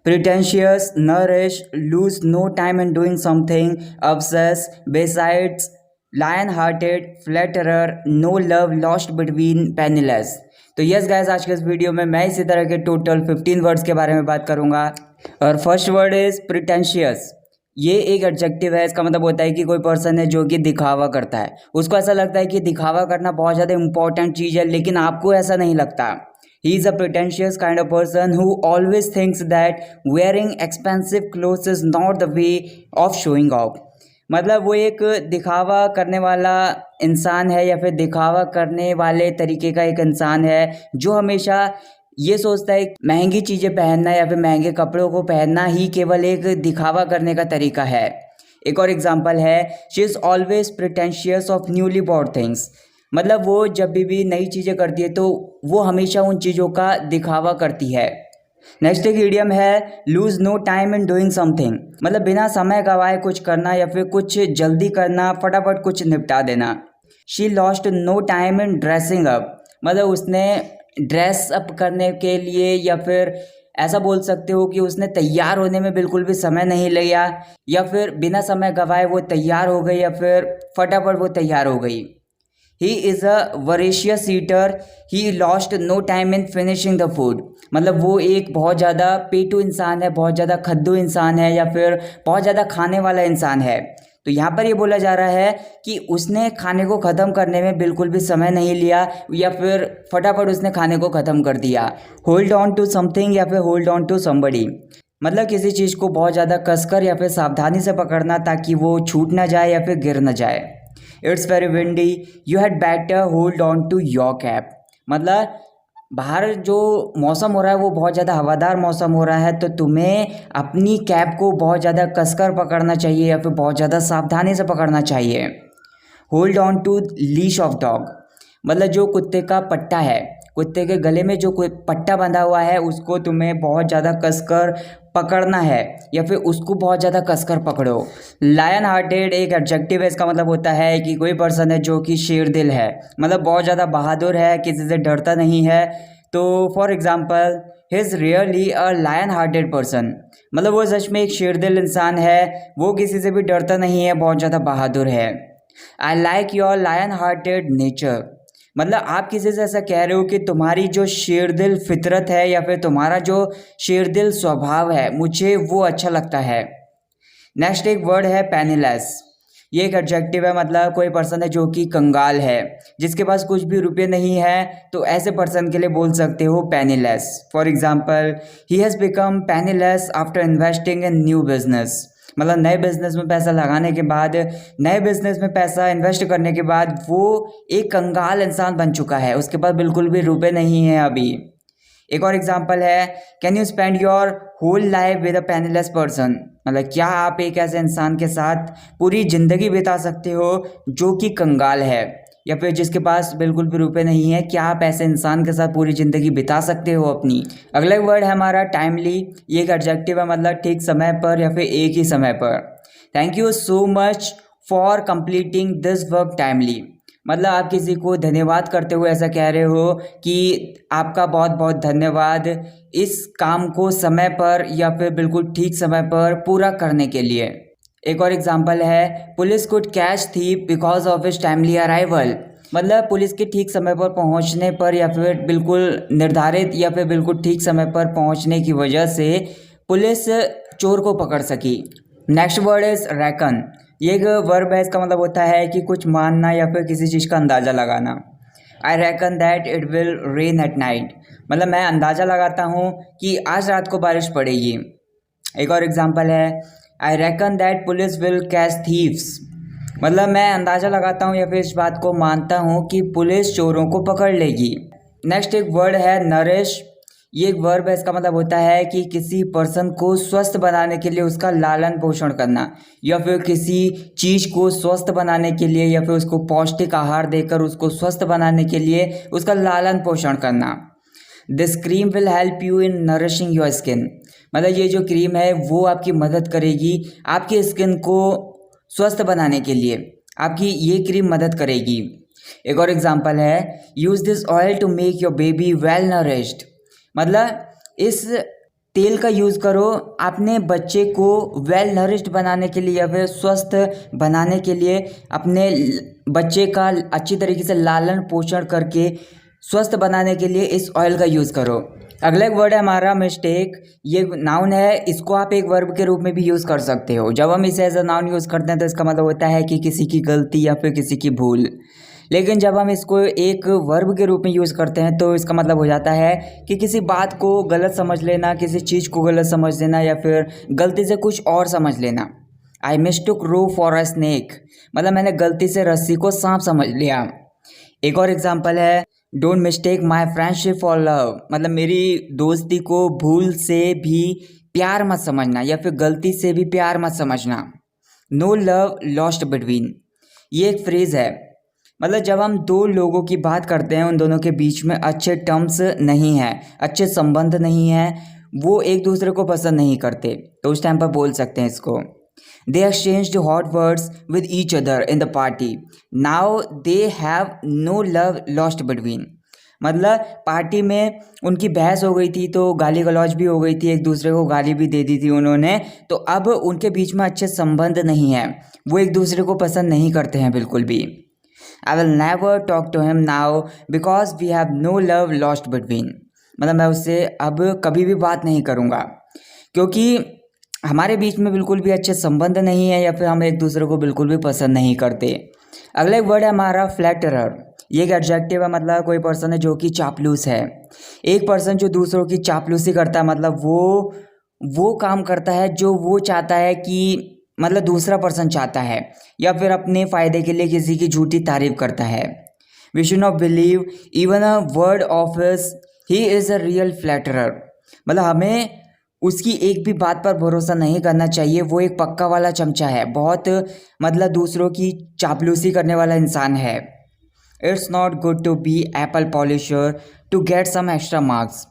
pretentious, nourish, lose no time in doing something, obsess, besides, lion-hearted, flatterer, no love lost between, penniless। तो yes guys, आज के इस video में मैं इसी तरह के टोटल 15 वर्ड्स के बारे में बात करूंगा। और फर्स्ट वर्ड इज प्रिटेंशियस। ये एक एडजेक्टिव है। इसका मतलब होता है कि कोई पर्सन है जो कि दिखावा करता है। उसको ऐसा लगता है कि दिखावा करना बहुत ज़्यादा इंपॉर्टेंट चीज़ है, लेकिन आपको ऐसा नहीं लगता। He is a pretentious kind of person who always thinks that wearing expensive clothes is not the way of showing off। मतलब वो एक दिखावा करने वाला इंसान है या फिर दिखावा करने वाले तरीके का एक इंसान है जो हमेशा ये सोचता है महंगी चीज़ें पहनना या फिर महंगे कपड़ों को पहनना ही केवल एक दिखावा करने का तरीका है। एक और एग्जांपल है, she is always pretentious of newly bought things. मतलब वो जब भी नई चीज़ें करती है तो वो हमेशा उन चीज़ों का दिखावा करती है। नेक्स्ट एक इडियम है, lose no time in doing something. मतलब बिना समय गवाए कुछ करना या फिर कुछ जल्दी करना, फटाफट कुछ निपटा देना। She lost no time in dressing up. मतलब उसने ड्रेस अप करने के लिए या फिर ऐसा बोल सकते हो कि उसने तैयार होने में बिल्कुल भी समय नहीं लिया, या फिर बिना समय गवाए वो तैयार हो गई या फिर फटाफट वो तैयार हो गई। He is a voracious eater. He lost no time in finishing the food। मतलब वो एक बहुत ज़्यादा पेटू इंसान है, बहुत ज़्यादा खद्दू इंसान है या फिर बहुत ज़्यादा खाने वाला इंसान है। तो यहाँ पर ये बोला जा रहा है कि उसने खाने को ख़त्म करने में बिल्कुल भी समय नहीं लिया या फिर फटाफट उसने खाने को ख़त्म कर दिया। होल्ड ऑन टू समथिंग या फिर होल्ड ऑन टू समबडी। मतलब किसी चीज़ को बहुत ज़्यादा कसकर या फिर सावधानी से पकड़ना ताकि वो छूट ना जाए या फिर गिर ना जाए। It's very windy, you had better hold on to your cap. मतलब बाहर जो मौसम हो रहा है वो बहुत ज़्यादा हवादार मौसम हो रहा है, तो तुम्हें अपनी कैप को बहुत ज़्यादा कसकर पकड़ना चाहिए या फिर बहुत ज़्यादा सावधानी से पकड़ना चाहिए। Hold on to leash of dog. मतलब जो कुत्ते का पट्टा है, कुत्ते के गले में जो कोई पट्टा बंधा हुआ है उसको तुम्हें बहुत ज़्यादा कसकर पकड़ना है या फिर उसको बहुत ज़्यादा कसकर पकड़ो। लायन हार्टेड एक एडजेक्टिव है। इसका मतलब होता है कि कोई पर्सन है जो कि शेर दिल है, मतलब बहुत ज़्यादा बहादुर है, किसी से डरता नहीं है। तो for example, he is really a lion hearted person. मतलब वो सच में एक शेर दिल इंसान है, वो किसी से भी डरता नहीं है, बहुत ज़्यादा बहादुर है। I like your lion hearted nature. मतलब आप किसी से ऐसा कह रहे हो कि तुम्हारी जो शेरदिल फितरत है या फिर तुम्हारा जो शेरदिल स्वभाव है, मुझे वो अच्छा लगता है। नेक्स्ट एक वर्ड है पेनीलेस। ये एक एडजेक्टिव है। मतलब कोई पर्सन है जो कि कंगाल है, जिसके पास कुछ भी रुपये नहीं है, तो ऐसे पर्सन के लिए बोल सकते हो penniless. For example, he has become penniless after investing in new business. मतलब नए बिजनेस में पैसा लगाने के बाद, नए बिजनेस में पैसा इन्वेस्ट करने के बाद वो एक कंगाल इंसान बन चुका है, उसके पास बिल्कुल भी रुपए नहीं है अभी। एक और एग्जांपल है, can you spend your whole life with a penniless person. मतलब क्या आप एक ऐसे इंसान के साथ पूरी ज़िंदगी बिता सकते हो जो कि कंगाल है या फिर जिसके पास बिल्कुल भी रुपए नहीं है? क्या आप ऐसे इंसान के साथ पूरी ज़िंदगी बिता सकते हो अपनी? अगला वर्ड है हमारा टाइमली। ये एक एडजेक्टिव है। मतलब ठीक समय पर या फिर एक ही समय पर। Thank you so much for completing this work timely. मतलब आप किसी को धन्यवाद करते हुए ऐसा कह रहे हो कि आपका बहुत बहुत धन्यवाद इस काम को समय पर या फिर बिल्कुल ठीक समय पर पूरा करने के लिए। एक और एग्जांपल है, police could catch thief because of his timely arrival. मतलब पुलिस के ठीक समय पर पहुंचने पर या फिर बिल्कुल निर्धारित या फिर बिल्कुल ठीक समय पर पहुंचने की वजह से पुलिस चोर को पकड़ सकी। Next word is reckon. ये एक वर्ब है। इसका मतलब होता है कि कुछ मानना या फिर किसी चीज़ का अंदाज़ा लगाना। I reckon that it will rain at night. मतलब मैं अंदाज़ा लगाता हूँ कि आज रात को बारिश पड़ेगी। एक और एग्जांपल है, I reckon that police will catch thieves. मतलब मैं अंदाज़ा लगाता हूँ या फिर इस बात को मानता हूँ कि पुलिस चोरों को पकड़ लेगी। नेक्स्ट एक वर्ड है नरिश। ये एक वर्ब है। इसका मतलब होता है कि किसी पर्सन को स्वस्थ बनाने के लिए उसका लालन पोषण करना, या फिर किसी चीज़ को स्वस्थ बनाने के लिए या फिर उसको पौष्टिक आहार देकर उसको स्वस्थ बनाने के लिए उसका लालन पोषण करना। This cream will help you in nourishing your skin. मतलब ये जो क्रीम है वो आपकी मदद करेगी आपकी स्किन को स्वस्थ बनाने के लिए, आपकी ये क्रीम मदद करेगी। एक और एग्जांपल है, use this oil to make your baby well nourished. मतलब इस तेल का यूज़ करो अपने बच्चे को वेल नरिश्ड बनाने के लिए या फिर स्वस्थ बनाने के लिए, अपने बच्चे का अच्छी तरीके से लालन पोषण करके स्वस्थ बनाने के लिए इस ऑयल का यूज़ करो। अगला एक वर्ड है हमारा मिस्टेक। ये नाउन है, इसको आप एक वर्ब के रूप में भी यूज़ कर सकते हो। जब हम इसे एज अ नाउन यूज़ करते हैं तो इसका मतलब होता है कि किसी की गलती या फिर किसी की भूल। लेकिन जब हम इसको एक वर्ब के रूप में यूज़ करते हैं तो इसका मतलब हो जाता है कि किसी बात को गलत समझ लेना, किसी चीज़ को गलत समझ लेना या फिर गलती से कुछ और समझ लेना। आई मिस्टूक रोप फॉर अ स्नेक, मतलब मैंने गलती से रस्सी को सांप समझ लिया। एक और एग्जाम्पल है don't mistake my friendship for love, मतलब मेरी दोस्ती को भूल से भी प्यार मत समझना या फिर गलती से भी प्यार मत समझना। नो लव लॉस्ट बिटवीन, ये एक फ्रेज़ है, मतलब जब हम दो लोगों की बात करते हैं उन दोनों के बीच में अच्छे टर्म्स नहीं है, अच्छे संबंध नहीं है, वो एक दूसरे को पसंद नहीं करते, तो उस टाइम पर बोल सकते हैं इसको they exchanged hot words with each other in the party, now they have no love lost between, मतलब पार्टी में उनकी बहस हो गई थी तो गाली गलौज भी हो गई थी, एक दूसरे को गाली भी दे दी थी उन्होंने, तो अब उनके बीच में अच्छे संबंध नहीं है, वो एक दूसरे को पसंद नहीं करते हैं बिल्कुल भी। I will never talk to him now because we have no love lost between, मतलब मैं उससे अब कभी भी बात नहीं करूँगा क्योंकि हमारे बीच में बिल्कुल भी अच्छे संबंध नहीं है या फिर हम एक दूसरे को बिल्कुल भी पसंद नहीं करते। अगला एक वर्ड है हमारा फ्लैटरर। ये एक एडजेक्टिव है, मतलब कोई पर्सन है जो कि चापलूस है। एक पर्सन जो दूसरों की चापलूसी करता है, मतलब वो काम करता है जो वो चाहता है कि मतलब दूसरा पर्सन चाहता है या फिर अपने फ़ायदे के लिए किसी की झूठी तारीफ करता है। We should not believe even a word of his, he is a real flatterer, मतलब हमें उसकी एक भी बात पर भरोसा नहीं करना चाहिए, वो एक पक्का वाला चमचा है, बहुत मतलब दूसरों की चापलूसी करने वाला इंसान है। It's not good to be apple polisher to get some extra marks,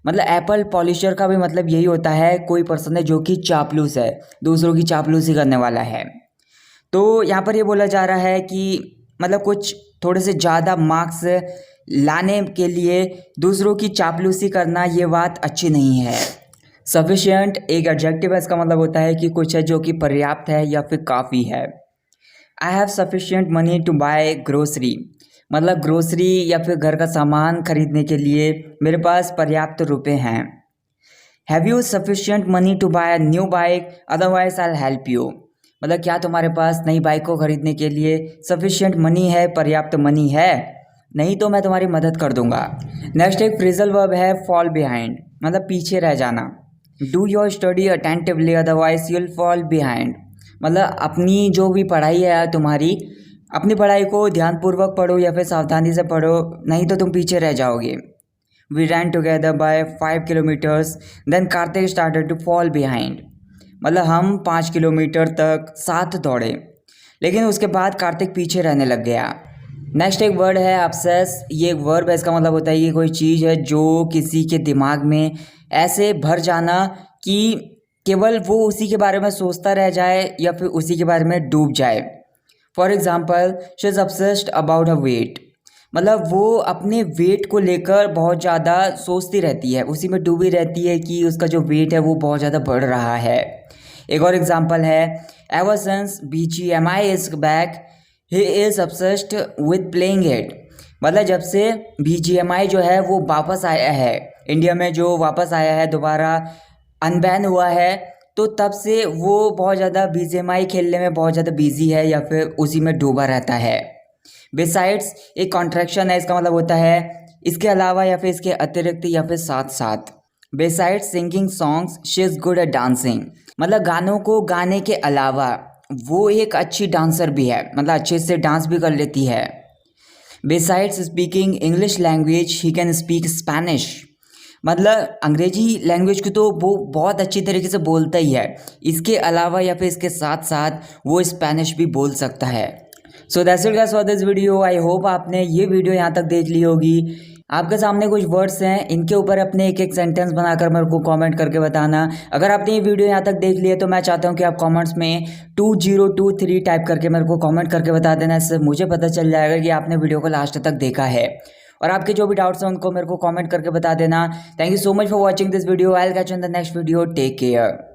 मतलब एप्पल पॉलिशर का भी मतलब यही होता है, कोई पर्सन है जो कि चापलूस है, दूसरों की चापलूसी करने वाला है। तो यहाँ पर ये बोला जा रहा है कि मतलब कुछ थोड़े से ज़्यादा मार्क्स लाने के लिए दूसरों की चापलूसी करना ये बात अच्छी नहीं है। सफिशिएंट एक एडजेक्टिव है, इसका मतलब होता है कि कुछ है जो कि पर्याप्त है या फिर काफ़ी है। I have sufficient money to buy grocery, मतलब ग्रोसरी या फिर घर का सामान खरीदने के लिए मेरे पास पर्याप्त रुपए हैं। Have you sufficient money to buy a new bike otherwise I will help you, मतलब क्या तुम्हारे पास नई बाइक को खरीदने के लिए सफिशिएंट मनी है, पर्याप्त मनी है, नहीं तो मैं तुम्हारी मदद कर दूंगा। नेक्स्ट एक फ्रेजल वर्ब है फॉल बिहाइंड, मतलब पीछे रह जाना। Do your study attentively otherwise you will fall behind, मतलब अपनी जो भी पढ़ाई है तुम्हारी, अपनी पढ़ाई को ध्यानपूर्वक पढ़ो या फिर सावधानी से पढ़ो, नहीं तो तुम पीछे रह जाओगे। We ran together by 5 kilometres then Kartik started to fall behind, मतलब हम 5 किलोमीटर तक साथ दौड़े लेकिन उसके बाद कार्तिक पीछे रहने लग गया। नेक्स्ट एक वर्ड है ऑब्सेस। ये एक वर्ब है, इसका मतलब होता है कि कोई चीज़ है जो किसी के दिमाग में ऐसे भर जाना कि केवल वो उसी के बारे में सोचता रह जाए या फिर उसी के बारे में डूब जाए। For example she is obsessed about her weight, मतलब वो अपने वेट को लेकर बहुत ज़्यादा सोचती रहती है, उसी में डूबी रहती है कि उसका जो वेट है वो बहुत ज़्यादा बढ़ रहा है। एक और एग्जांपल है ever since BGMI is back he is obsessed with playing it, मतलब जब से BGMI जो है वो वापस आया है, इंडिया में जो वापस आया है, दोबारा अनबैन हुआ है, तो तब से वो बहुत ज़्यादा BGMI खेलने में बहुत ज़्यादा बिजी है या फिर उसी में डूबा रहता है। बिसाइड्स एक कॉन्ट्रैक्शन है, इसका मतलब होता है इसके अलावा या फिर इसके अतिरिक्त या फिर साथ साथ। Besides singing songs she is good at dancing, मतलब गानों को गाने के अलावा वो एक अच्छी डांसर भी है, मतलब अच्छे से डांस भी कर लेती है। Besides speaking English language he can speak Spanish, मतलब अंग्रेजी लैंग्वेज को तो वो बहुत अच्छी तरीके से बोलता ही है, इसके अलावा या फिर इसके साथ साथ वो स्पेनिश भी बोल सकता है। So that's it guys for this video. I hope आपने ये वीडियो यहाँ तक देख ली होगी। आपके सामने कुछ वर्ड्स हैं, इनके ऊपर अपने एक एक सेंटेंस बनाकर मेरे को कमेंट करके बताना। अगर आपने ये वीडियो यहाँ तक देख लिया तो मैं चाहता हूँ कि आप कमेंट्स में 2023 टाइप करके मेरे को कमेंट करके बता देना, इससे मुझे पता चल जाएगा कि आपने वीडियो को लास्ट तक देखा है। और आपके जो भी डाउट्स हैं उनको मेरे को कमेंट करके बता देना। Thank you so much for watching this video. I will catch you in the next video. Take care.